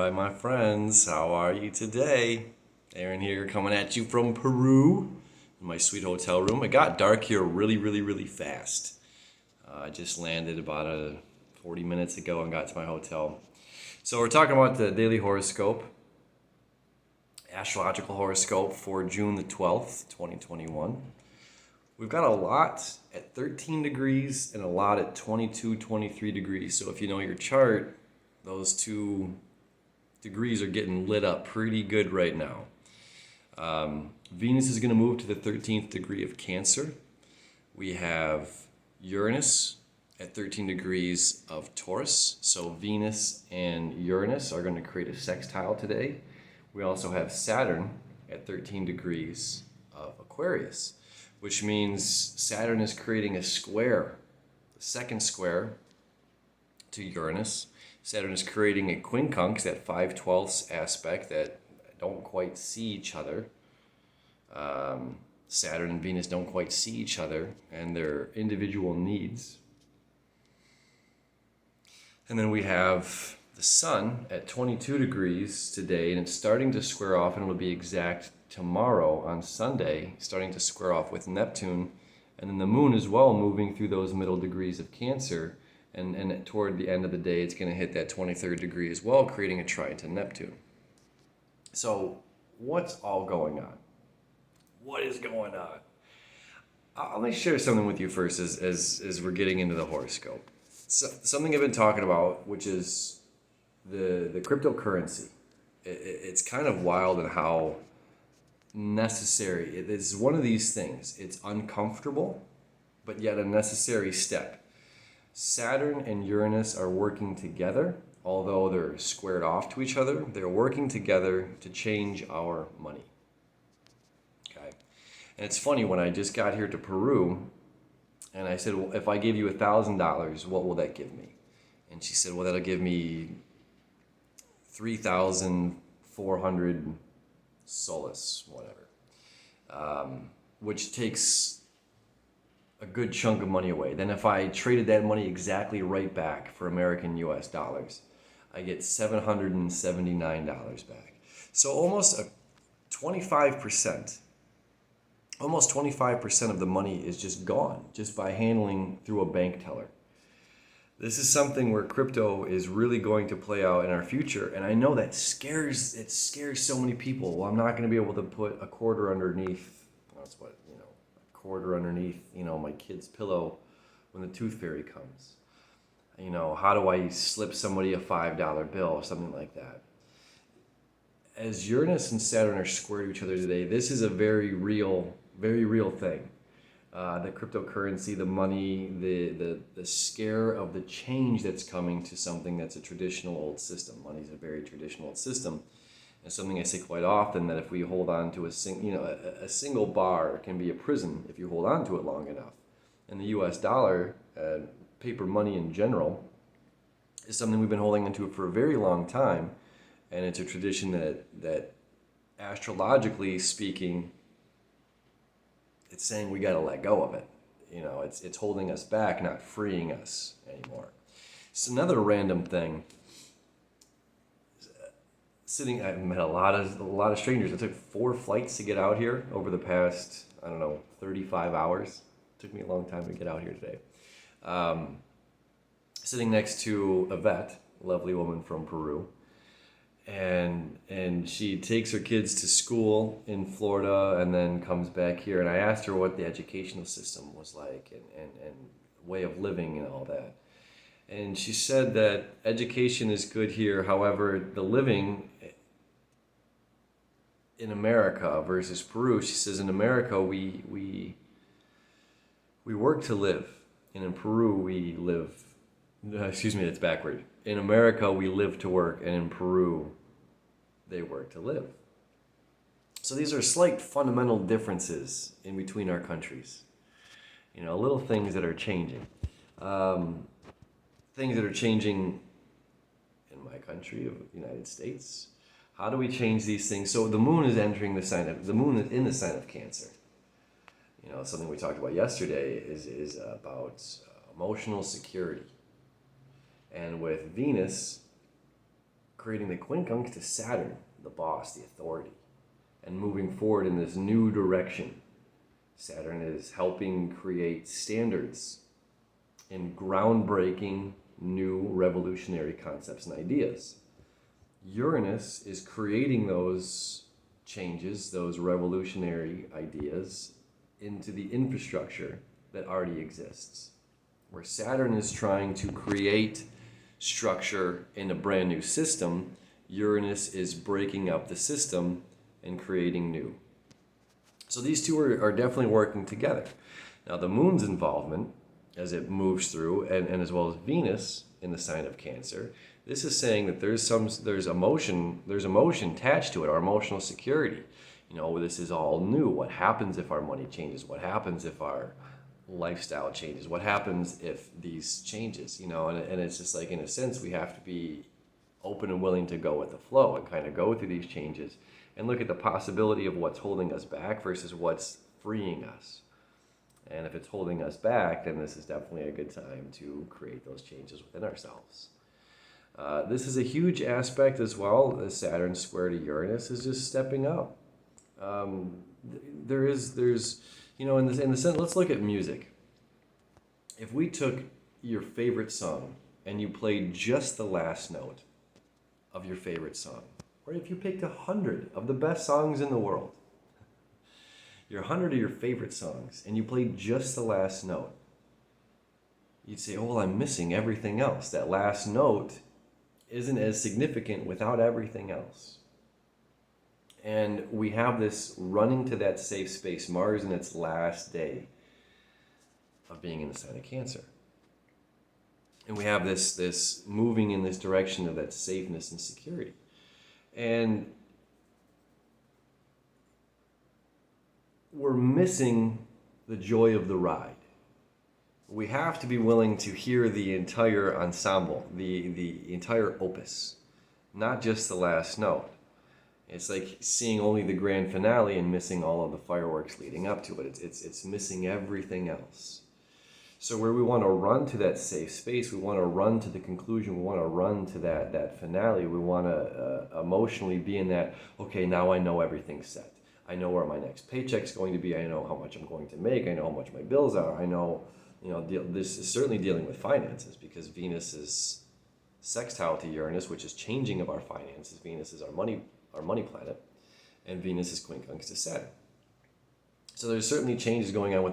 Hi, my friends. How are you today? Aaron here, coming at you from Peru in my sweet hotel room. It got dark here really fast. I just landed about 40 minutes ago and got to my hotel. So, we're talking about the daily horoscope, astrological horoscope for June the 12th, 2021. We've got a lot at 13 degrees and a lot at 22, 23 degrees. So, if you know your chart, those two degrees are getting lit up pretty good right now. Venus is going to move to the 13th degree of Cancer. We have Uranus at 13 degrees of Taurus. So Venus and Uranus are going to create a sextile today. We also have Saturn at 13 degrees of Aquarius, which means Saturn is creating a square, the second square to Uranus. Saturn is creating a quincunx, that 5/12 aspect that don't quite see each other. Saturn and Venus don't quite see each other and their individual needs. And then we have the Sun at 22 degrees today, and it's starting to square off, and it'll be exact tomorrow on Sunday, starting to square off with Neptune. And then the Moon as well, moving through those middle degrees of Cancer. And toward the end of the day, it's going to hit that 23rd degree as well, creating a trine to Neptune. So what's all going on? What is going on? Let me share something with you first as we're getting into the horoscope. So, something I've been talking about, which is the cryptocurrency. It's kind of wild in how necessary. It is one of these things. It's uncomfortable, but yet a necessary step. Saturn and Uranus are working together, although they're squared off to each other. They're working together to change our money. Okay, and it's funny, when I just got here to Peru, and I said, well, if I give you $1,000, what will that give me? And she said, well, that'll give me 3,400 soles, whatever, which takes a good chunk of money away. Then if I traded that money exactly right back for American US dollars, I get $779 back. So almost 25% of the money is just gone, just by handling through a bank teller. This is something where crypto is really going to play out in our future, and I know that scares so many people. Well, I'm not going to be able to put a quarter underneath. That's what, quarter underneath, my kid's pillow when the tooth fairy comes. How do I slip somebody a $5 bill or something like that? As Uranus and Saturn are square to each other today, this is a very real thing. The cryptocurrency, the money, the scare of the change that's coming to something that's a traditional old system. Money is a very traditional old system. And something I say quite often, that if we hold on to a single bar can be a prison if you hold on to it long enough. And the U.S. dollar, paper money in general, is something we've been holding onto for a very long time, and it's a tradition that astrologically speaking, it's saying we got to let go of it. It's holding us back, not freeing us anymore. It's another random thing. I met a lot of strangers. It took 4 flights to get out here over the past, 35 hours. It took me a long time to get out here today. Sitting next to Yvette, a lovely woman from Peru, and she takes her kids to school in Florida and then comes back here. And I asked her what the educational system was like and way of living and all that. And she said that education is good here. However, the living in America versus Peru, she says in America we work to live, and in Peru we live. Excuse me, that's backward. In America we live to work, and in Peru they work to live. So these are slight fundamental differences in between our countries. Little things that are changing. Things that are changing in my country of the United States. How do we change these things? So the moon is the moon is in the sign of Cancer. Something we talked about yesterday is about emotional security. And with Venus creating the quincunx to Saturn, the boss, the authority, and moving forward in this new direction. Saturn is helping create standards in groundbreaking new revolutionary concepts and ideas. Uranus is creating those changes, those revolutionary ideas into the infrastructure that already exists. Where Saturn is trying to create structure in a brand new system, Uranus is breaking up the system and creating new. So these two are definitely working together. Now the moon's involvement as it moves through, and as well as Venus in the sign of Cancer, this is saying that there's emotion attached to it, our emotional security. This is all new. What happens if our money changes? What happens if our lifestyle changes? What happens if these changes? And it's just like, in a sense, we have to be open and willing to go with the flow and kind of go through these changes and look at the possibility of what's holding us back versus what's freeing us. And if it's holding us back, then this is definitely a good time to create those changes within ourselves. This is a huge aspect as well. The Saturn square to Uranus is just stepping up. There's in the sense, let's look at music. If we took your favorite song and you played just the last note of your favorite song, or if you picked 100 of the best songs in the world, your 100 of your favorite songs, and you played just the last note, you'd say, oh, well, I'm missing everything else. That last note isn't as significant without everything else. And we have this running to that safe space, Mars in its last day of being in the sign of Cancer. And we have this moving in this direction of that safeness and security. And we're missing the joy of the ride. We have to be willing to hear the entire ensemble, the entire opus, not just the last note. It's like seeing only the grand finale and missing all of the fireworks leading up to it. It's missing everything else. So where we want to run to that safe space, we want to run to the conclusion, we want to run to that finale, we want to emotionally be in that, okay, now I know everything's set. I know where my next paycheck's going to be. I know how much I'm going to make. I know how much my bills are. I know, this is certainly dealing with finances because Venus is sextile to Uranus, which is changing of our finances. Venus is our money planet, and Venus is quincunx to Saturn. So there's certainly changes going on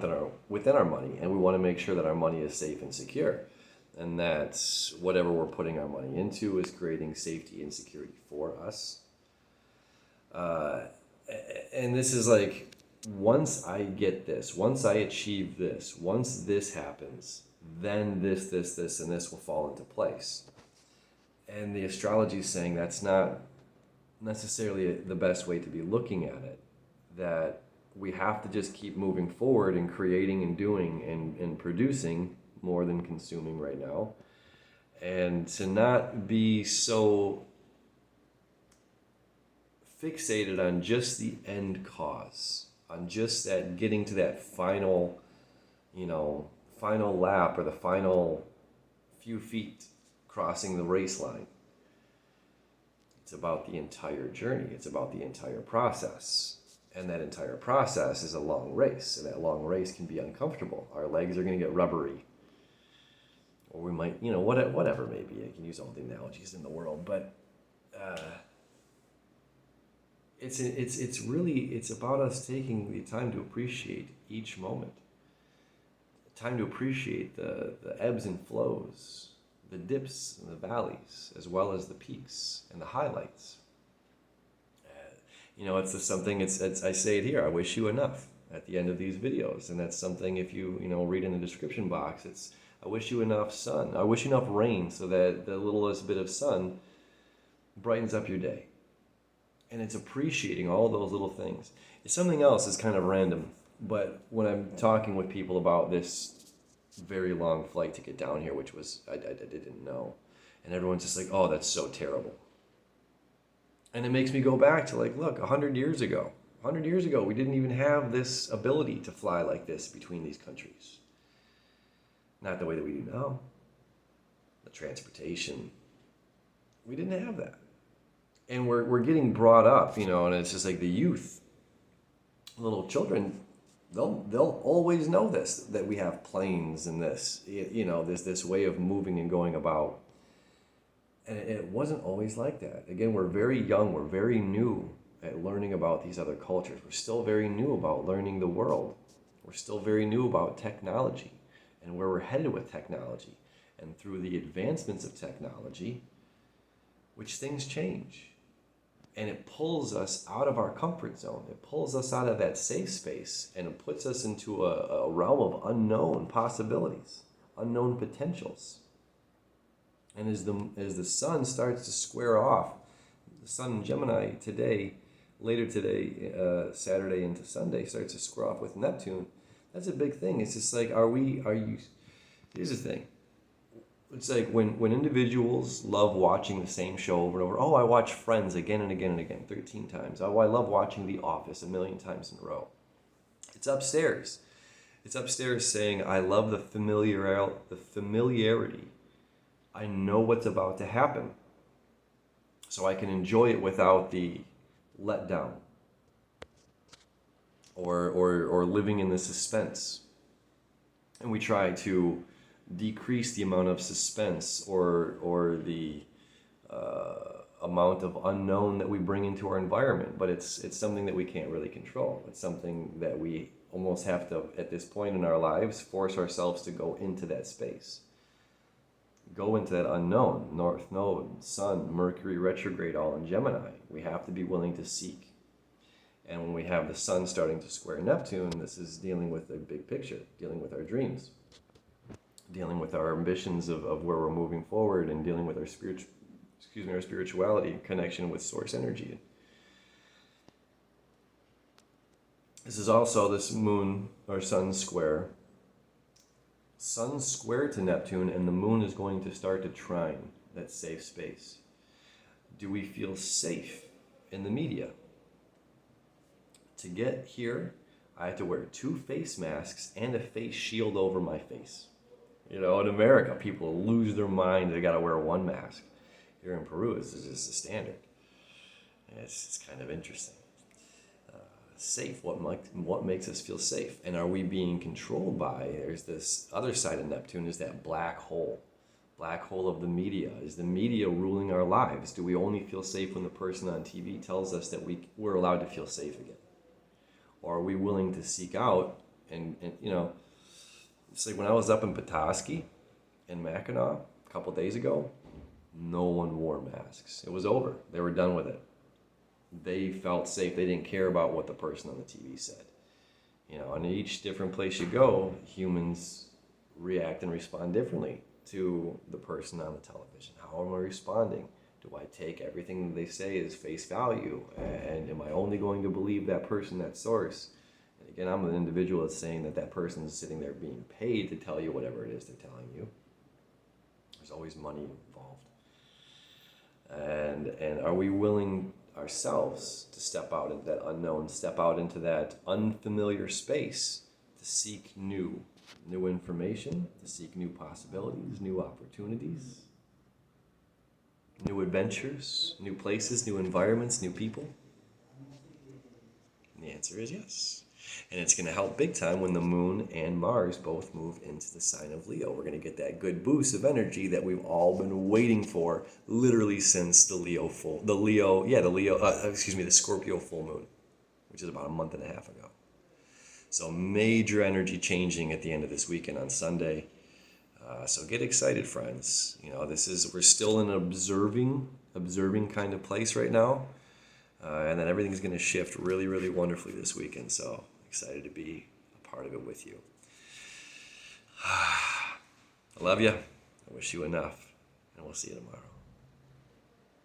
within our money, and we want to make sure that our money is safe and secure, and that whatever we're putting our money into is creating safety and security for us. And this is like, once I get this, once I achieve this, once this happens, then this, and this will fall into place. And the astrology is saying that's not necessarily the best way to be looking at it, that we have to just keep moving forward and creating and doing and producing more than consuming right now, and to not be so fixated on just the end cause, on just that getting to that final lap or the final few feet crossing the race line. It's about the entire journey. It's about the entire process. And that entire process is a long race. And that long race can be uncomfortable. Our legs are going to get rubbery. Or we might, whatever maybe. I can use all the analogies in the world. But it's about us taking the time to appreciate each moment. Time to appreciate the ebbs and flows, the dips and the valleys, as well as the peaks and the highlights. It's just something, I say it here, I wish you enough at the end of these videos. And that's something, if you read in the description box, it's, I wish you enough sun. I wish you enough rain so that the littlest bit of sun brightens up your day. And it's appreciating all those little things. It's something else is kind of random, but when I'm talking with people about this very long flight to get down here, which was, I didn't know, and everyone's just like, oh, that's so terrible. And it makes me go back to like, look, 100 years ago, we didn't even have this ability to fly like this between these countries. Not the way that we do now. The transportation, we didn't have that. And we're getting brought up, and it's just like the youth, little children, they'll always know this, that we have planes and this, there's this way of moving and going about. And it wasn't always like that. Again, we're very young, we're very new at learning about these other cultures. We're still very new about learning the world. We're still very new about technology and where we're headed with technology. And through the advancements of technology, which things change. And it pulls us out of our comfort zone. It pulls us out of that safe space, and it puts us into a realm of unknown possibilities, unknown potentials. And as the sun starts to square off, the sun in Gemini later today, Saturday into Sunday, starts to square off with Neptune. That's a big thing. It's just like, here's the thing. It's like when individuals love watching the same show over and over. Oh, I watch Friends again and again and again, 13 times. Oh, I love watching The Office a million times in a row. It's upstairs. It's upstairs saying, I love the familiarity. I know what's about to happen. So I can enjoy it without the letdown or living in the suspense. And we try to decrease the amount of suspense or the amount of unknown that we bring into our environment. But it's something that we can't really control. It's something that we almost have to, at this point in our lives, force ourselves to go into that space. Go into that unknown. North Node, Sun, Mercury retrograde, all in Gemini. We have to be willing to seek. And when we have the Sun starting to square Neptune, this is dealing with a big picture, dealing with our dreams, dealing with our ambitions of where we're moving forward, and dealing with our spirituality, connection with source energy. This is also this moon or sun square. Sun square to Neptune, and the moon is going to start to trine that safe space. Do we feel safe in the media? To get here, I have to wear 2 face masks and a face shield over my face. In America, people lose their mind. They got to wear 1 mask. Here in Peru, this is just the standard. It's kind of interesting. Safe, what makes us feel safe? And are we being controlled by, there's this other side of Neptune, is that black hole of the media. Is the media ruling our lives? Do we only feel safe when the person on TV tells us that we're allowed to feel safe again? Or are we willing to seek out and it's like when I was up in Petoskey in Mackinac a couple days ago, no one wore masks. It was over. They were done with it. They felt safe. They didn't care about what the person on the TV said. And each different place you go, humans react and respond differently to the person on the television. How am I responding? Do I take everything they say as face value? And am I only going to believe that person, that source? And again, I'm an individual that's saying that person is sitting there being paid to tell you whatever it is they're telling you. There's always money involved. And are we willing ourselves to step out into that unknown, step out into that unfamiliar space to seek new information, to seek new possibilities, new opportunities, new adventures, new places, new environments, new people? And the answer is yes. And it's going to help big time when the moon and Mars both move into the sign of Leo. We're going to get that good boost of energy that we've all been waiting for, literally since the Scorpio full moon, which is about a month and a half ago. So major energy changing at the end of this weekend on Sunday. So get excited, friends. We're still in an observing kind of place right now. And then everything's going to shift really, really wonderfully this weekend. So excited to be a part of it with you. I love you. I wish you enough. And we'll see you tomorrow.